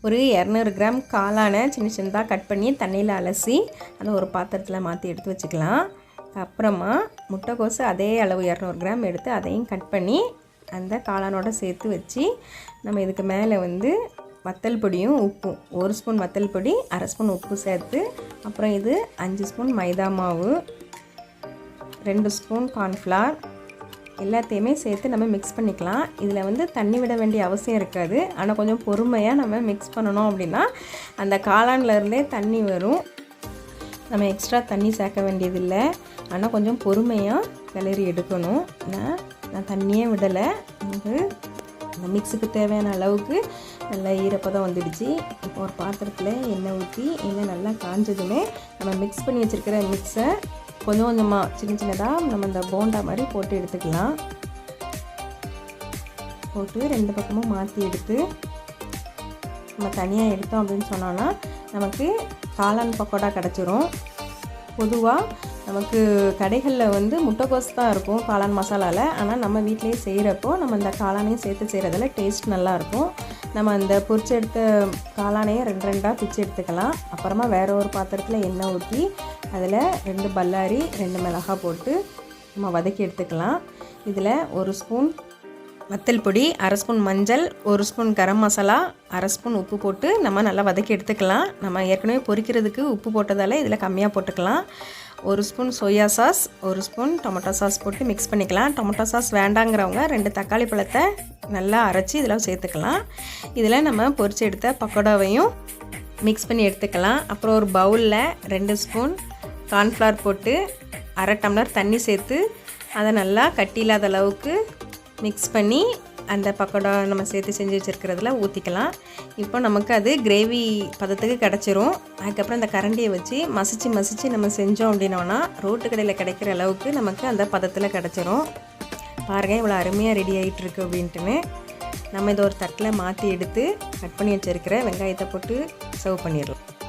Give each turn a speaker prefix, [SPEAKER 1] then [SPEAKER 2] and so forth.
[SPEAKER 1] ஒரு 200 கிராம் காளானை சின்ன சின்னதாக கட் பண்ணி தண்ணியில் அலசி அதை ஒரு பாத்திரத்தில் மாற்றி எடுத்து வச்சுக்கலாம். அப்புறமா முட்டைக்கோசு அதே அளவு 200 கிராம் எடுத்து அதையும் கட் பண்ணி அந்த காளானோட சேர்த்து வச்சு நம்ம இதுக்கு மேலே வத்தல் பொடியும் உப்பும் 1 ஸ்பூன் வத்தல் பொடி 1/2 ஸ்பூன் உப்பு சேர்த்து, அப்புறம் இது 5 ஸ்பூன் மைதா மாவு, 2 ஸ்பூன் கார்ன்ஃப்ளவர் எல்லாத்தையுமே சேர்த்து நம்ம மிக்ஸ் பண்ணிக்கலாம். இதில் தண்ணி விட வேண்டிய அவசியம் இருக்காது. ஆனால் கொஞ்சம் பொறுமையாக நம்ம மிக்ஸ் பண்ணணும். அப்படின்னா அந்த காளான்லேருந்தே தண்ணி வரும். நம்ம எக்ஸ்ட்ரா தண்ணி சேர்க்க வேண்டியதில்லை. ஆனால் கொஞ்சம் பொறுமையாக கிளறி எடுக்கணும். நான் தண்ணியே விடலை. இந்த மிக்ஸுக்கு தேவையான அளவுக்கு நல்லா ஈரப்பதம் வந்துடுச்சு. இப்போ ஒரு பாத்திரத்தில் எண்ணெய் ஊற்றி எண்ணெய் நல்லா காஞ்சதுமே நம்ம மிக்ஸ் பண்ணி வச்சுருக்கிற மிக்ஸை கொஞ்சம் கொஞ்சமாக சின்ன சின்னதாக நம்ம இந்த போண்டா மாதிரி போட்டு எடுத்துக்கலாம். போட்டு 2 பக்கமும் மாற்றி எடுத்து நம்ம தனியாக எடுத்தோம் அப்படின்னு சொன்னோன்னா நமக்கு காளான் பக்கோடா கிடச்சிரும். பொதுவாக நமக்கு கடைகளில் முட்டைக்கோஸ் தான் இருக்கும் காளான் மசாலாவில். ஆனால் நம்ம வீட்டிலேயே செய்கிறப்போ நம்ம இந்த காளானையும் சேர்த்து செய்கிறதுல டேஸ்ட் நல்லாயிருக்கும். நம்ம அந்த பொரிச்சு எடுத்த காளானையும் 2 பிச்சு எடுத்துக்கலாம். அப்புறமா வேறு ஒரு பாத்திரத்தில் எண்ணெய் ஊற்றி அதில் 2 பல்லாரி 2 மிளகாய் போட்டு நம்ம வதக்கி எடுத்துக்கலாம். இதில் 1 ஸ்பூன் வத்தல் பொடி, 1/2 ஸ்பூன் மஞ்சள், 1 ஸ்பூன் கரம் மசாலா, 1/2 ஸ்பூன் உப்பு போட்டு நம்ம நல்லா வதக்கி எடுத்துக்கலாம். நம்ம ஏற்கனவே பொரிக்கிறதுக்கு உப்பு போட்டதால் இதில் கம்மியாக போட்டுக்கலாம். 1 spoon soya sauce, 1 spoon tomato sauce போட்டு மிக்ஸ் பண்ணிக்கலாம். டொமேட்டோ சாஸ் வேண்டாங்கிறவங்க 2 தக்காளி பழத்தை நல்லா அரைச்சி இதில் சேர்த்துக்கலாம். இதில் நம்ம பொரிச்சு எடுத்த பக்கோடாவையும் மிக்ஸ் பண்ணி எடுத்துக்கலாம். அப்புறம் ஒரு பவுலில் 2 ஸ்பூன் கார்ன்ஃப்ளவர் போட்டு 1/2 டம்ளர் தண்ணி சேர்த்து அதை நல்லா கட்டி இல்லாத அளவுக்கு மிக்ஸ் பண்ணி அந்த பக்கோடா நம்ம சேர்த்து செஞ்சு வச்சுருக்கிறதுல ஊற்றிக்கலாம். இப்போ நமக்கு அது கிரேவி பதத்துக்கு கிடச்சிரும். அதுக்கப்புறம் அந்த கரண்டியை வச்சு மசிச்சு நம்ம செஞ்சோம் அப்படின்னோன்னா ரோட்டு கடையில் கிடைக்கிற அளவுக்கு நமக்கு அந்த பதத்தில் கிடச்சிரும். பாருங்கள் இவ்வளோ அருமையாக ரெடி ஆகிட்டுருக்கு அப்படின்ட்டுன்னு. நம்ம இதை ஒரு தட்டில் மாற்றி எடுத்து கட் பண்ணி வச்சுருக்கிற வெங்காயத்தை போட்டு சர்வ் பண்ணிடலாம்.